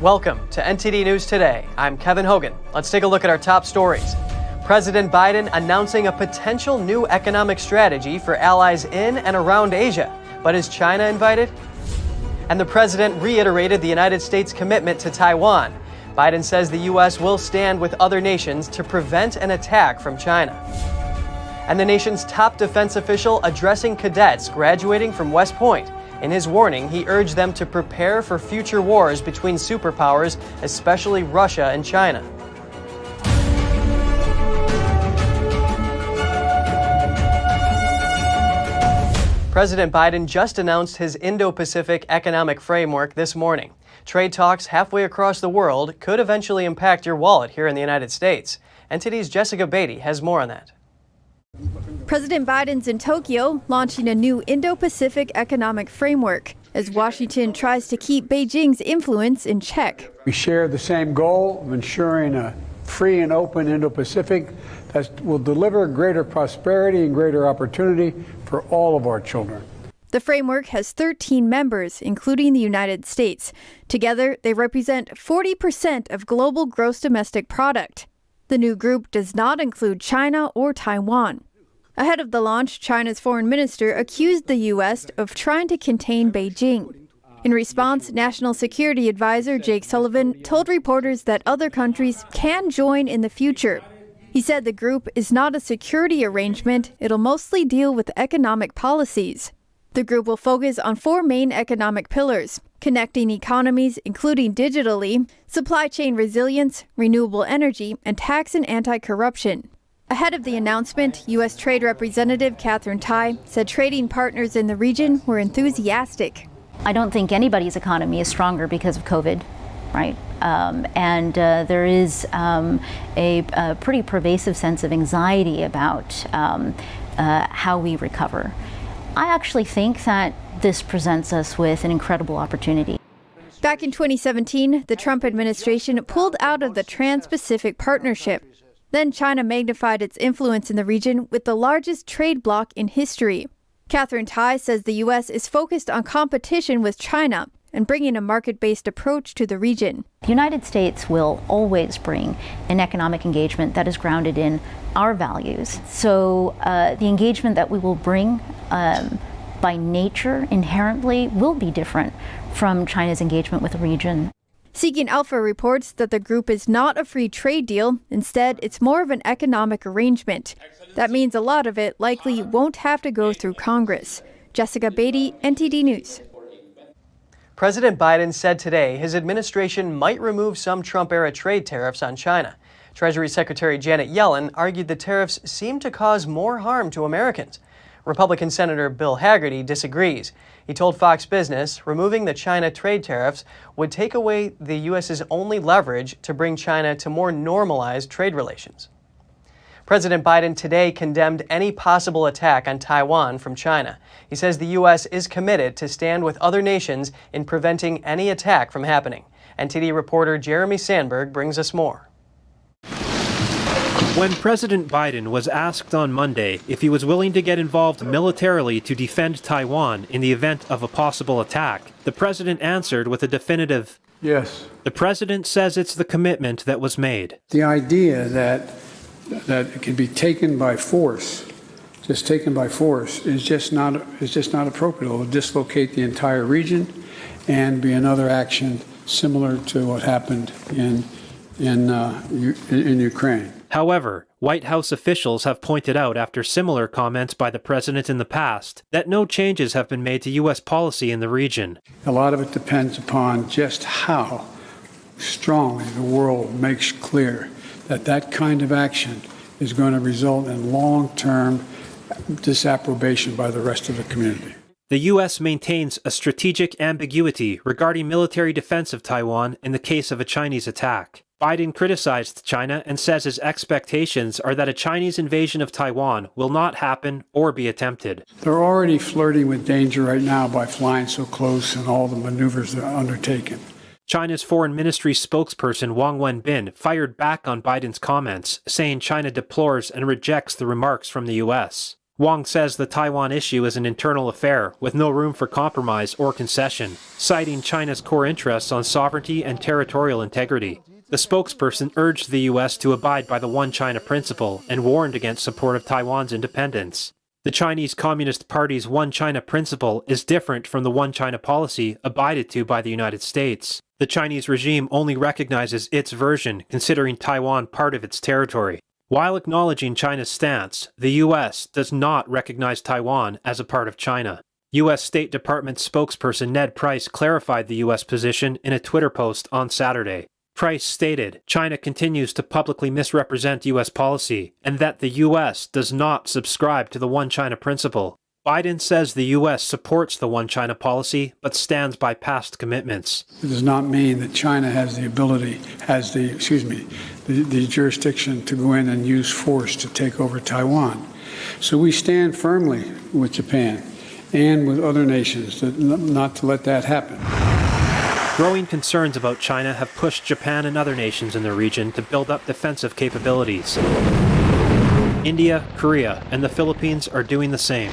Welcome to NTD News Today. I'm Kevin Hogan. Let's take a look at our top stories. President Biden announcing a potential new economic strategy for allies in and around Asia. But is China invited? And the president reiterated the United States' commitment to Taiwan. Biden says the U.S. will stand with other nations to prevent an attack from China. And the nation's top defense official addressing cadets graduating from West Point. In his warning, he urged them to prepare for future wars between superpowers, especially Russia and China. President Biden just announced his Indo-Pacific economic framework this morning. Trade talks halfway across the world could eventually impact your wallet here in the United States. NTD's Jessica Beatty has more on that. President Biden's in Tokyo launching a new Indo-Pacific economic framework as Washington tries to keep Beijing's influence in check. We share the same goal of ensuring a free and open Indo-Pacific that will deliver greater prosperity and greater opportunity for all of our children. The framework has 13 members, including the United States. Together, they represent 40% of global gross domestic product. The new group does not include China or Taiwan. Ahead of the launch, China's foreign minister accused the U.S. of trying to contain Beijing. In response, National Security Advisor Jake Sullivan told reporters that other countries can join in the future. He said the group is not a security arrangement, it'll mostly deal with economic policies. The group will focus on 4 main economic pillars: connecting economies, including digitally, supply chain resilience, renewable energy, and tax and anti-corruption. Ahead of the announcement, U.S. Trade Representative Katherine Tai said trading partners in the region were enthusiastic. I don't think anybody's economy is stronger because of COVID, right? There is a pretty pervasive sense of anxiety about how we recover. I actually think that this presents us with an incredible opportunity. Back in 2017, the Trump administration pulled out of the Trans-Pacific Partnership. Then China magnified its influence in the region with the largest trade bloc in history. Katherine Tai says the U.S. is focused on competition with China and bringing a market-based approach to the region. The United States will always bring an economic engagement that is grounded in our values. So the engagement that we will bring by nature inherently will be different from China's engagement with the region. Seeking Alpha reports that the group is not a free trade deal. Instead, it's more of an economic arrangement. That means a lot of it likely won't have to go through Congress. Jessica Beatty, NTD News. President Biden said today his administration might remove some Trump-era trade tariffs on China. Treasury Secretary Janet Yellen argued the tariffs seem to cause more harm to Americans. Republican Senator Bill Hagerty disagrees. He told Fox Business removing the China trade tariffs would take away the U.S.'s only leverage to bring China to more normalized trade relations. President Biden today condemned any possible attack on Taiwan from China. He says the U.S. is committed to stand with other nations in preventing any attack from happening. NTD reporter Jeremy Sandberg brings us more. When President Biden was asked on Monday if he was willing to get involved militarily to defend Taiwan in the event of a possible attack, the president answered with a definitive yes. The president says it's the commitment that was made. The idea that it can be taken by force, is just not appropriate. It will dislocate the entire region and be another action similar to what happened in Ukraine. However, White House officials have pointed out after similar comments by the president in the past that no changes have been made to U.S. policy in the region. A lot of it depends upon just how strongly the world makes clear that that kind of action is going to result in long-term disapprobation by the rest of the community. The U.S. maintains a strategic ambiguity regarding military defense of Taiwan in the case of a Chinese attack. Biden criticized China and says his expectations are that a Chinese invasion of Taiwan will not happen or be attempted. They're already flirting with danger right now by flying so close and all the maneuvers that are undertaken. China's foreign ministry spokesperson Wang Wenbin fired back on Biden's comments, saying China deplores and rejects the remarks from the U.S. Wang says the Taiwan issue is an internal affair with no room for compromise or concession, citing China's core interests on sovereignty and territorial integrity. The spokesperson urged the U.S. to abide by the One China principle and warned against support of Taiwan's independence. The Chinese Communist Party's One China principle is different from the One China policy abided to by the United States. The Chinese regime only recognizes its version, considering Taiwan part of its territory. While acknowledging China's stance, the U.S. does not recognize Taiwan as a part of China. U.S. State Department spokesperson Ned Price clarified the U.S. position in a Twitter post on Saturday. Price stated China continues to publicly misrepresent U.S. policy and that the U.S. does not subscribe to the One China principle. Biden says the U.S. supports the One China policy but stands by past commitments. It does not mean that China has the ability, the jurisdiction to go in and use force to take over Taiwan. So we stand firmly with Japan and with other nations not to let that happen. Growing concerns about China have pushed Japan and other nations in the region to build up defensive capabilities. India, Korea, and the Philippines are doing the same.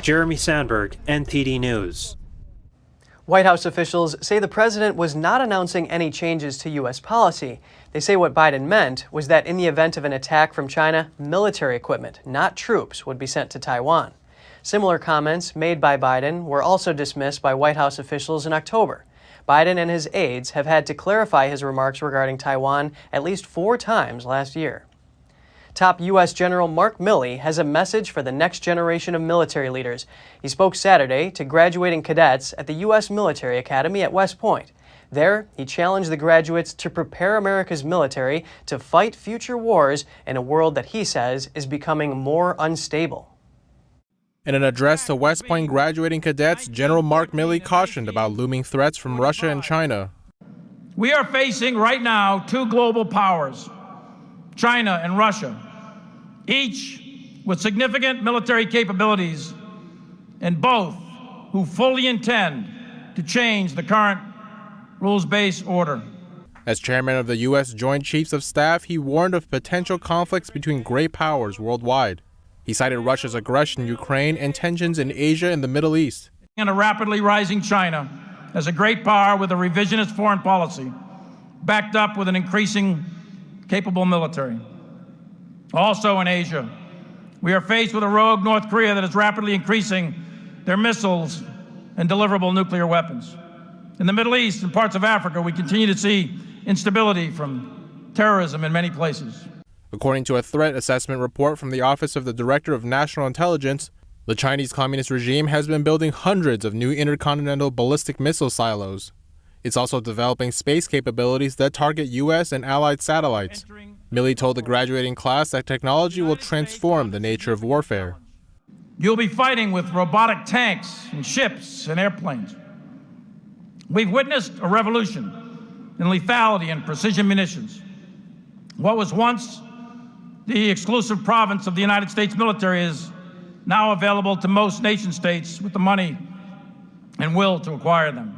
Jeremy Sandberg, NTD News. White House officials say the president was not announcing any changes to U.S. policy. They say what Biden meant was that in the event of an attack from China, military equipment, not troops, would be sent to Taiwan. Similar comments made by Biden were also dismissed by White House officials in October. Biden and his aides have had to clarify his remarks regarding Taiwan at least 4 times last year. Top U.S. General Mark Milley has a message for the next generation of military leaders. He spoke Saturday to graduating cadets at the U.S. Military Academy at West Point. There, he challenged the graduates to prepare America's military to fight future wars in a world that he says is becoming more unstable. In an address to West Point graduating cadets, General Mark Milley cautioned about looming threats from Russia and China. We are facing right now 2 global powers, China and Russia, each with significant military capabilities, and both who fully intend to change the current rules-based order. As chairman of the U.S. Joint Chiefs of Staff, he warned of potential conflicts between great powers worldwide. He cited Russia's aggression in Ukraine and tensions in Asia and the Middle East. And a rapidly rising China as a great power with a revisionist foreign policy, backed up with an increasing capable military. Also in Asia, we are faced with a rogue North Korea that is rapidly increasing their missiles and deliverable nuclear weapons. In the Middle East and parts of Africa, we continue to see instability from terrorism in many places. According to a threat assessment report from the Office of the Director of National Intelligence, the Chinese Communist regime has been building hundreds of new intercontinental ballistic missile silos. It's also developing space capabilities that target U.S. and allied satellites. Milley told the graduating class that technology will transform the nature of warfare. You'll be fighting with robotic tanks and ships and airplanes. We've witnessed a revolution in lethality and precision munitions. What was once the exclusive province of the United States military is now available to most nation states with the money and will to acquire them.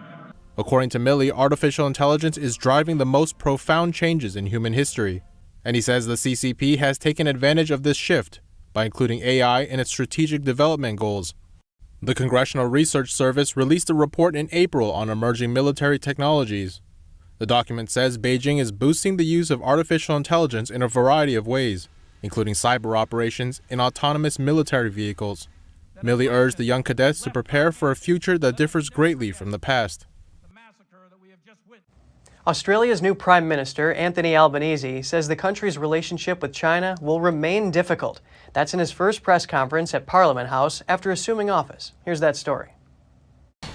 According to Milley, artificial intelligence is driving the most profound changes in human history. And he says the CCP has taken advantage of this shift by including AI in its strategic development goals. The Congressional Research Service released a report in April on emerging military technologies. The document says Beijing is boosting the use of artificial intelligence in a variety of ways, including cyber operations and autonomous military vehicles. Milley urged the young cadets to prepare for a future that differs greatly from the past. Australia's new Prime Minister, Anthony Albanese, says the country's relationship with China will remain difficult. That's in his first press conference at Parliament House after assuming office. Here's that story.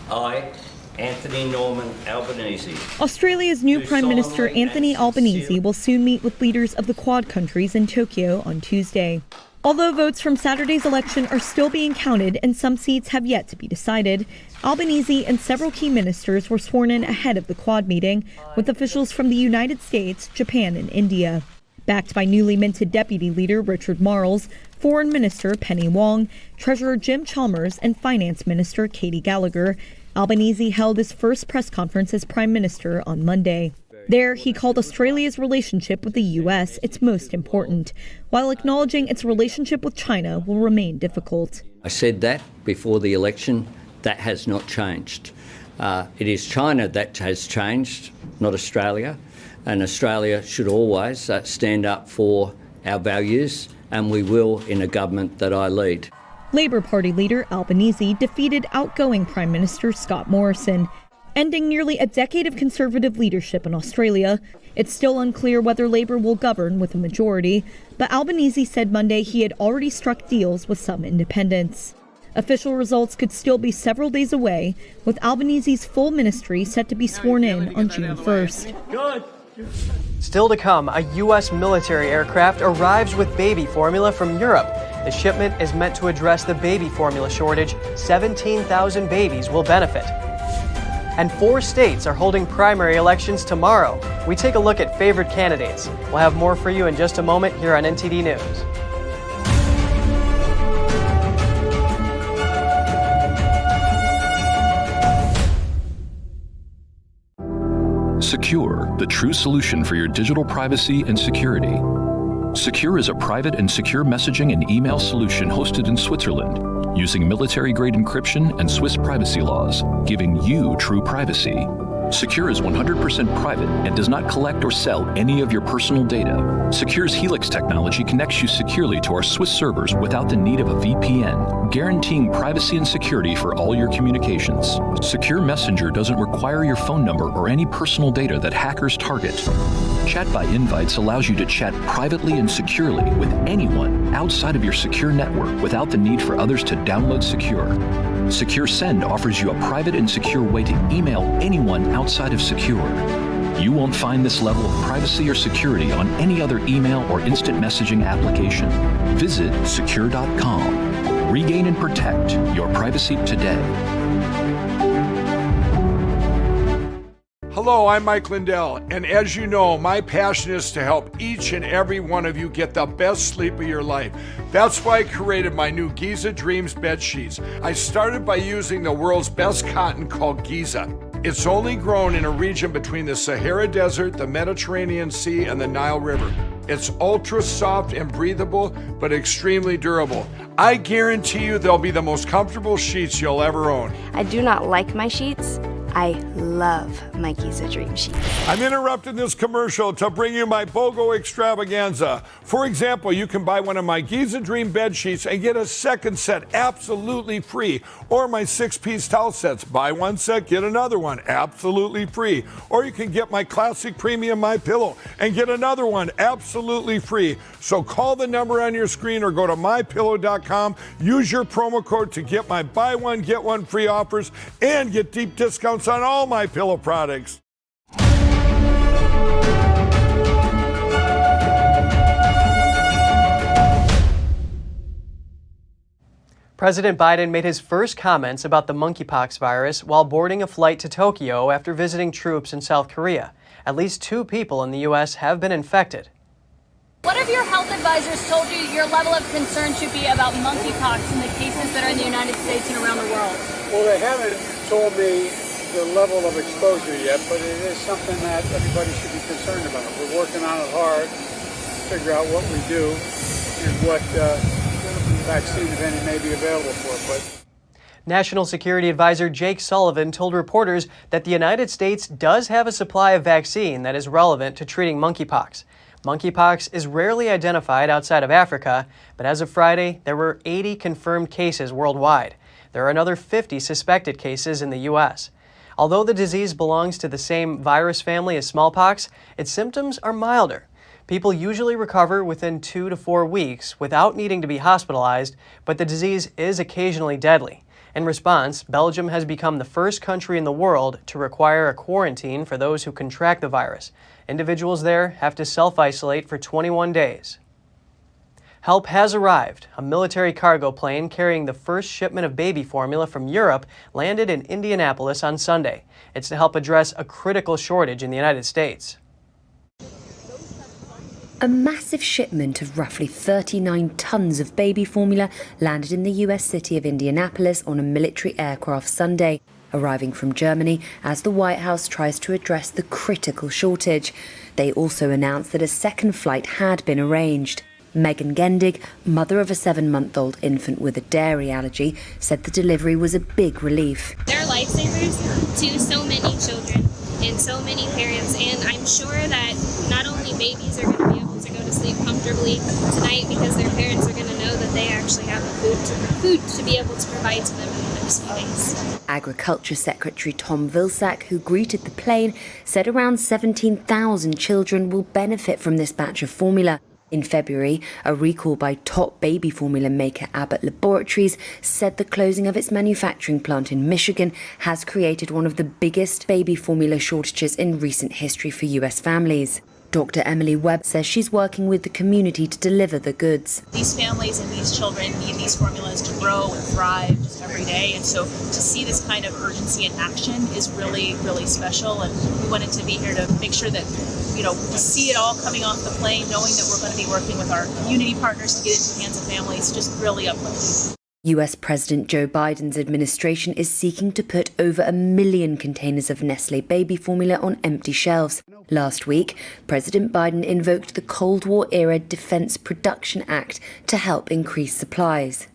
I, Anthony Norman Albanese. Australia's new Prime Minister Anthony Albanese will soon meet with leaders of the Quad countries in Tokyo on Tuesday. Although votes from Saturday's election are still being counted and some seats have yet to be decided, Albanese and several key ministers were sworn in ahead of the Quad meeting, with officials from the United States, Japan, and India. Backed by newly minted Deputy Leader Richard Marles, Foreign Minister Penny Wong, Treasurer Jim Chalmers, and Finance Minister Katie Gallagher, Albanese held his first press conference as Prime Minister on Monday. There, he called Australia's relationship with the U.S. its most important, while acknowledging its relationship with China will remain difficult. I said that before the election. That has not changed. It is China that has changed, not Australia. And Australia should always stand up for our values, and we will in a government that I lead. Labour Party leader Albanese defeated outgoing Prime Minister Scott Morrison, ending nearly a decade of Conservative leadership in Australia. It's still unclear whether Labour will govern with a majority, but Albanese said Monday he had already struck deals with some independents. Official results could still be several days away, with Albanese's full ministry set to be sworn in on June 1st. Still to come, a U.S. military aircraft arrives with baby formula from Europe. The shipment is meant to address the baby formula shortage. 17,000 babies will benefit. And 4 states are holding primary elections tomorrow. We take a look at favorite candidates. We'll have more for you in just a moment here on NTD News. Secure, the true solution for your digital privacy and security. Secure is a private and secure messaging and email solution hosted in Switzerland, using military-grade encryption and Swiss privacy laws, giving you true privacy. Secure is 100% private and does not collect or sell any of your personal data. Secure's Helix technology connects you securely to our Swiss servers without the need of a VPN, guaranteeing privacy and security for all your communications. Secure Messenger doesn't require your phone number or any personal data that hackers target. Chat by Invites allows you to chat privately and securely with anyone outside of your secure network without the need for others to download Secure. Secure Send offers you a private and secure way to email anyone outside of Secure. You won't find this level of privacy or security on any other email or instant messaging application. Visit secure.com. Regain and protect your privacy today. Hello, I'm Mike Lindell, and as you know, my passion is to help each and every one of you get the best sleep of your life. That's why I created my new Giza Dreams bed sheets. I started by using the world's best cotton called Giza. It's only grown in a region between the Sahara Desert, the Mediterranean Sea, and the Nile River. It's ultra soft and breathable, but extremely durable. I guarantee you they'll be the most comfortable sheets you'll ever own. I do not like my sheets. I love my Giza Dream sheets. I'm interrupting this commercial to bring you my BOGO extravaganza. For example, you can buy one of my Giza Dream bed sheets and get a second set absolutely free. Or my 6-piece towel sets. Buy one set, get another one absolutely free. Or you can get my classic premium My Pillow and get another one absolutely free. So call the number on your screen or go to mypillow.com. Use your promo code to get my buy one, get one free offers and get deep discounts on all my pillow products. President Biden made his first comments about the monkeypox virus while boarding a flight to Tokyo after visiting troops in South Korea. At least 2 people in the U.S. have been infected. What have your health advisors told you your level of concern should be about monkeypox and the cases that are in the United States and around the world? Well, they haven't told me the level of exposure yet, but it is something that everybody should be concerned about. We're working on it hard to figure out what we do and what vaccine, if any, may be available for it. But National Security Advisor Jake Sullivan told reporters that the United States does have a supply of vaccine that is relevant to treating monkeypox. Monkeypox is rarely identified outside of Africa, but as of Friday, there were 80 confirmed cases worldwide. There are another 50 suspected cases in the U.S. Although the disease belongs to the same virus family as smallpox, its symptoms are milder. People usually recover within 2 to 4 weeks without needing to be hospitalized, but the disease is occasionally deadly. In response, Belgium has become the first country in the world to require a quarantine for those who contract the virus. Individuals there have to self-isolate for 21 days. Help has arrived. A military cargo plane carrying the first shipment of baby formula from Europe landed in Indianapolis on Sunday. It's to help address a critical shortage in the United States. A massive shipment of roughly 39 tons of baby formula landed in the U.S. city of Indianapolis on a military aircraft Sunday. arriving from Germany as the White House tries to address the critical shortage. They also announced that a second flight had been arranged. Megan Gendig, mother of a 7-month-old infant with a dairy allergy, said the delivery was a big relief. They're lifesavers to so many children and so many parents, and I'm sure that not only babies are going to be able to go to sleep comfortably tonight because their parents are going to know that they actually have the food to be able to provide to them in the next few days. Agriculture Secretary Tom Vilsack, who greeted the plane, said around 17,000 children will benefit from this batch of formula. In February, a recall by top baby formula maker Abbott Laboratories said the closing of its manufacturing plant in Michigan has created one of the biggest baby formula shortages in recent history for US families. Dr. Emily Webb says she's working with the community to deliver the goods. These families and these children need these formulas to grow and thrive just every day. And so to see this kind of urgency and action is really, really special. And we wanted to be here to make sure that, to see it all coming off the plane, knowing that we're going to be working with our community partners to get it into the hands of families, just really uplifting. US President Joe Biden's administration is seeking to put over 1 million containers of Nestle baby formula on empty shelves. Last week, President Biden invoked the Cold War-era Defense Production Act to help increase supplies.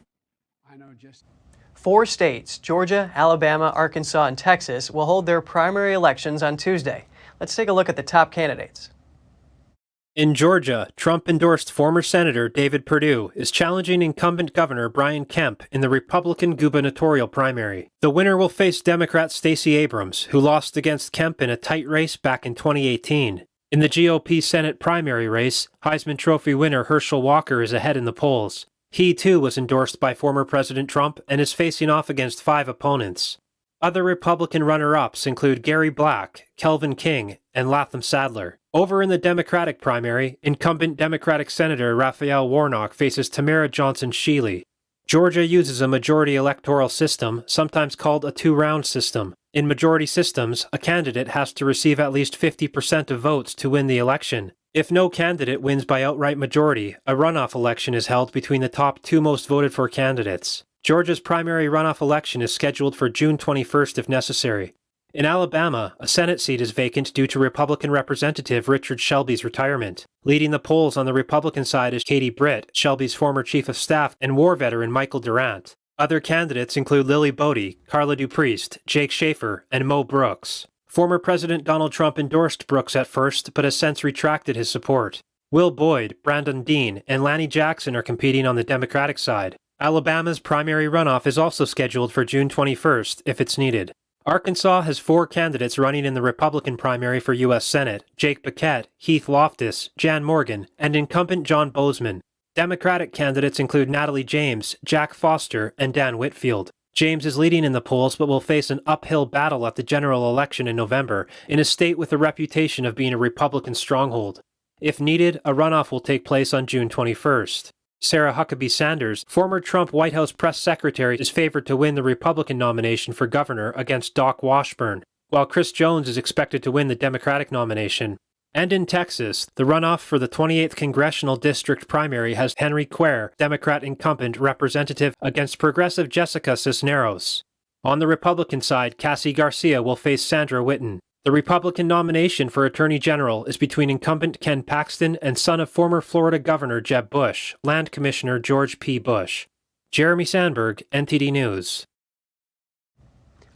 4 states, Georgia, Alabama, Arkansas, and Texas, will hold their primary elections on Tuesday. Let's take a look at the top candidates. In Georgia, Trump-endorsed former Senator David Perdue is challenging incumbent Governor Brian Kemp in the Republican gubernatorial primary. The winner will face Democrat Stacey Abrams, who lost against Kemp in a tight race back in 2018. In the GOP Senate primary race, Heisman Trophy winner Herschel Walker is ahead in the polls. He, too, was endorsed by former President Trump and is facing off against 5 opponents. Other Republican runner-ups include Gary Black, Kelvin King, and Latham Sadler. Over in the Democratic primary, incumbent Democratic Senator Raphael Warnock faces Tamara Johnson-Shealy. Georgia uses a majority electoral system, sometimes called a 2-round system. In majority systems, a candidate has to receive at least 50% of votes to win the election. If no candidate wins by outright majority, a runoff election is held between the top 2 most voted for candidates. Georgia's primary runoff election is scheduled for June 21st if necessary. In Alabama, a Senate seat is vacant due to Republican Representative Richard Shelby's retirement. Leading the polls on the Republican side is Katie Britt, Shelby's former chief of staff, and war veteran Michael Durant. Other candidates include Lily Bodie, Carla Dupriest, Jake Schaefer, and Mo Brooks. Former President Donald Trump endorsed Brooks at first, but has since retracted his support. Will Boyd, Brandon Dean, and Lanny Jackson are competing on the Democratic side. Alabama's primary runoff is also scheduled for June 21st, if it's needed. Arkansas has 4 candidates running in the Republican primary for U.S. Senate: Jake Paquette, Heath Loftus, Jan Morgan, and incumbent John Bozeman. Democratic candidates include Natalie James, Jack Foster, and Dan Whitfield. James is leading in the polls but will face an uphill battle at the general election in November in a state with a reputation of being a Republican stronghold. If needed, a runoff will take place on June 21st. Sarah Huckabee Sanders, former Trump White House press secretary, is favored to win the Republican nomination for governor against Doc Washburn, while Chris Jones is expected to win the Democratic nomination. And in Texas, the runoff for the 28th Congressional District primary has Henry Cuellar, Democrat incumbent representative, against progressive Jessica Cisneros. On the Republican side, Cassie Garcia will face Sandra Whitten. The Republican nomination for Attorney General is between incumbent Ken Paxton and son of former Florida Governor Jeb Bush, Land Commissioner George P. Bush. Jeremy Sandberg, NTD News.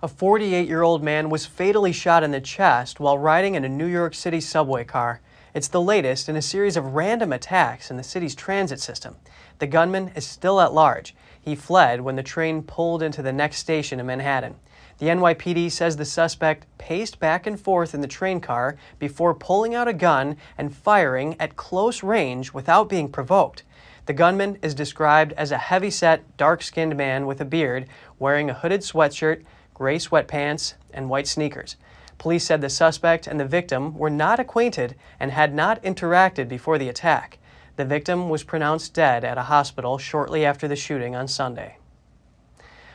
A 48-year-old man was fatally shot in the chest while riding in a New York City subway car. It's the latest in a series of random attacks in the city's transit system. The gunman is still at large. He fled when the train pulled into the next station in Manhattan. The NYPD says the suspect paced back and forth in the train car before pulling out a gun and firing at close range without being provoked. The gunman is described as a heavy-set, dark-skinned man with a beard, wearing a hooded sweatshirt, gray sweatpants, and white sneakers. Police said the suspect and the victim were not acquainted and had not interacted before the attack. The victim was pronounced dead at a hospital shortly after the shooting on Sunday.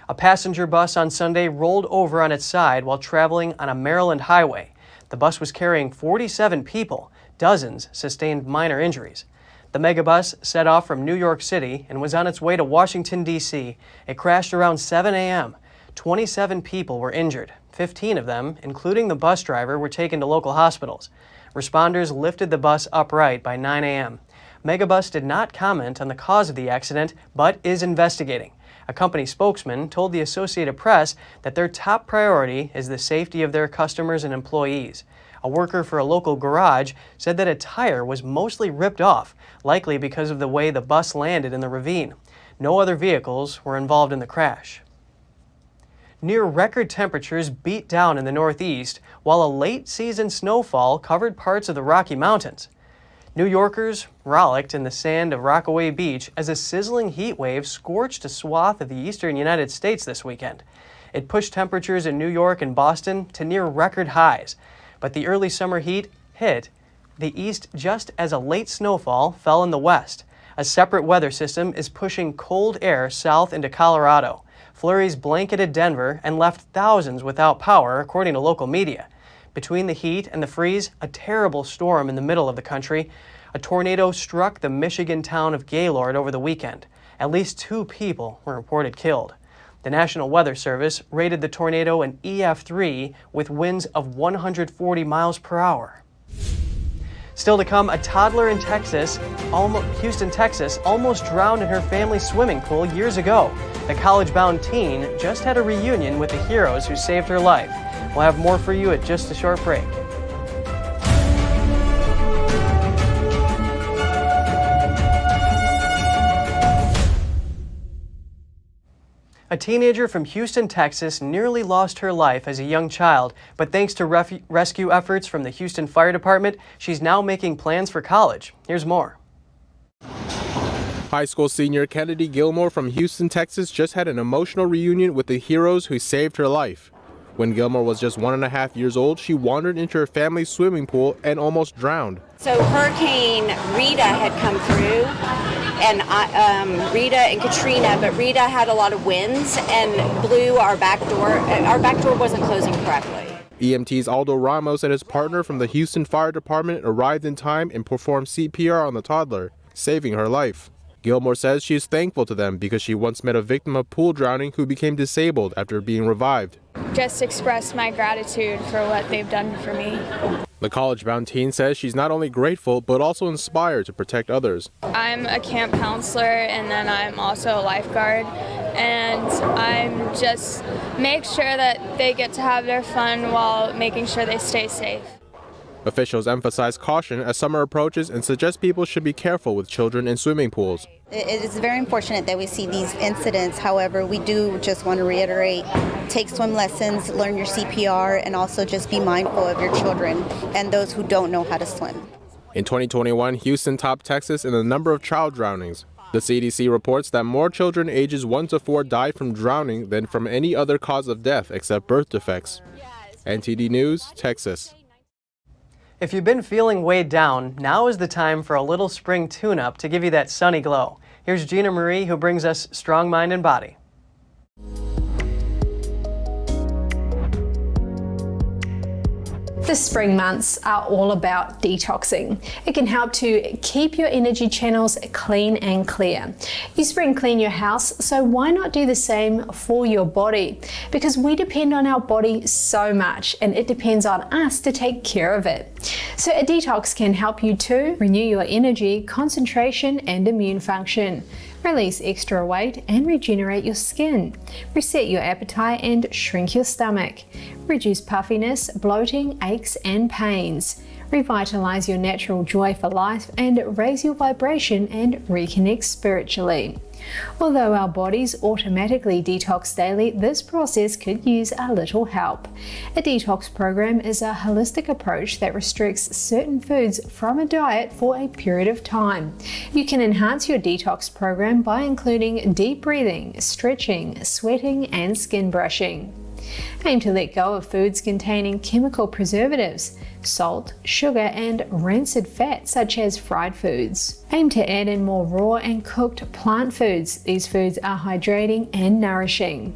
A passenger bus on Sunday rolled over on its side while traveling on a Maryland highway. The bus was carrying 47 people. Dozens sustained minor injuries. The Megabus set off from New York City and was on its way to Washington, D.C. It crashed around 7 a.m. 27 people were injured. 15 of them, including the bus driver, were taken to local hospitals. Responders lifted the bus upright by 9 a.m. Megabus did not comment on the cause of the accident, but is investigating. A company spokesman told the Associated Press that their top priority is the safety of their customers and employees. A worker for a local garage said that a tire was mostly ripped off, likely because of the way the bus landed in the ravine. No other vehicles were involved in the crash. Near record temperatures beat down in the Northeast, while a late-season snowfall covered parts of the Rocky Mountains. New Yorkers rollicked in the sand of Rockaway Beach as a sizzling heat wave scorched a swath of the eastern United States this weekend. It pushed temperatures in New York and Boston to near record highs, but the early summer heat hit the east just as a late snowfall fell in the west. A separate weather system is pushing cold air south into Colorado. Flurries blanketed Denver and left thousands without power, according to local media. Between the heat and the freeze, a terrible storm in the middle of the country. A tornado struck the Michigan town of Gaylord over the weekend. At least 2 people were reported killed. The National Weather Service rated the tornado an EF3 with winds of 140 miles per hour. Still to come, a toddler in Houston, Texas, almost drowned in her family's swimming pool years ago. The college-bound teen just had a reunion with the heroes who saved her life. We'll have more for you at just a short break. A teenager from Houston, Texas nearly lost her life as a young child, but thanks to rescue efforts from the Houston Fire Department, she's now making plans for college. Here's more. High school senior Kennedy Gilmore from Houston, Texas just had an emotional reunion with the heroes who saved her life. When Gilmore was just 1.5 years old, she wandered into her family's swimming pool and almost drowned. So Hurricane Rita had come through, and Rita and Katrina, but Rita had a lot of winds and blew our back door. Our back door wasn't closing correctly. EMTs Aldo Ramos and his partner from the Houston Fire Department arrived in time and performed CPR on the toddler, saving her life. Gilmore says she is thankful to them because she once met a victim of pool drowning who became disabled after being revived. Just express my gratitude for what they've done for me. The college-bound teen says she's not only grateful but also inspired to protect others. I'm a camp counselor and then I'm also a lifeguard, and I'm just make sure that they get to have their fun while making sure they stay safe. Officials emphasize caution as summer approaches and suggest people should be careful with children in swimming pools. It is very unfortunate that we see these incidents. However, we do just want to reiterate, take swim lessons, learn your CPR, and also just be mindful of your children and those who don't know how to swim. In 2021, Houston topped Texas in the number of child drownings. The CDC reports that more children ages 1 to 4 died from drowning than from any other cause of death except birth defects. NTD News, Texas. If you've been feeling weighed down, now is the time for a little spring tune-up to give you that sunny glow. Here's Gina Marie, who brings us Strong Mind and Body. The spring months are all about detoxing. It can help to keep your energy channels clean and clear. You spring clean your house, so why not do the same for your body? Because we depend on our body so much, and it depends on us to take care of it. So a detox can help you to renew your energy, concentration, and immune function. Release extra weight and regenerate your skin. Reset your appetite and shrink your stomach. Reduce puffiness, bloating, aches and pains. Revitalize your natural joy for life and raise your vibration and reconnect spiritually. Although our bodies automatically detox daily, this process could use a little help. A detox program is a holistic approach that restricts certain foods from a diet for a period of time. You can enhance your detox program by including deep breathing, stretching, sweating, and skin brushing. Aim to let go of foods containing chemical preservatives, salt, sugar, and rancid fat such as fried foods. Aim to add in more raw and cooked plant foods. These foods are hydrating and nourishing.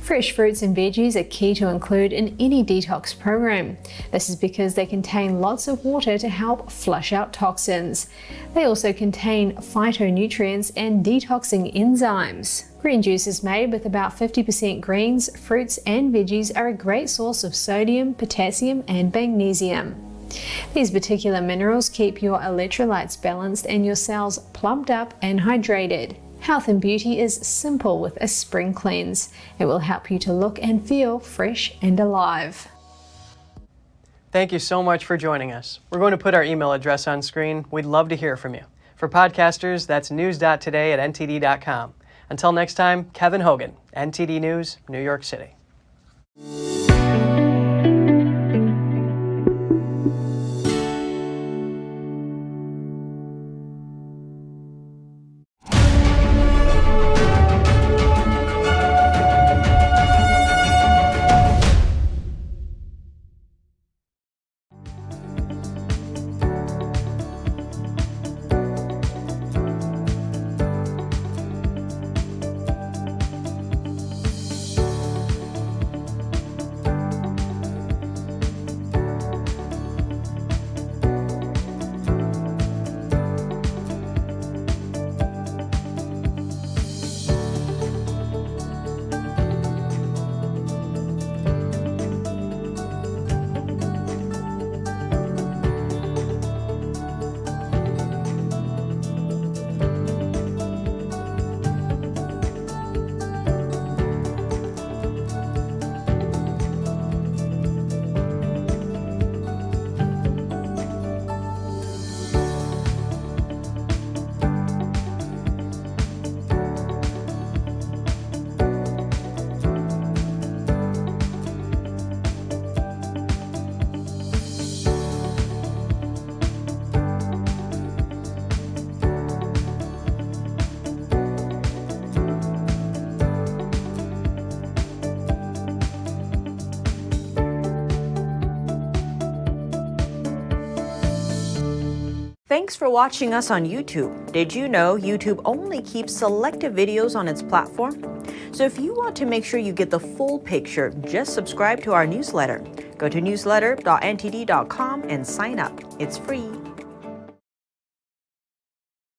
Fresh fruits and veggies are key to include in any detox program. This is because they contain lots of water to help flush out toxins. They also contain phytonutrients and detoxing enzymes. Green juices made with about 50% greens, fruits and veggies are a great source of sodium, potassium and magnesium. These particular minerals keep your electrolytes balanced and your cells plumped up and hydrated. Health and beauty is simple with a spring cleanse. It will help you to look and feel fresh and alive. Thank you so much for joining us. We're going to put our email address on screen. We'd love to hear from you. For podcasters, that's news.today@ntd.com. Until next time, Kevin Hogan, NTD News, New York City. Thanks for watching us on YouTube. Did you know YouTube only keeps selected videos on its platform? So if you want to make sure you get the full picture, just subscribe to our newsletter. Go to newsletter.ntd.com and sign up. It's free.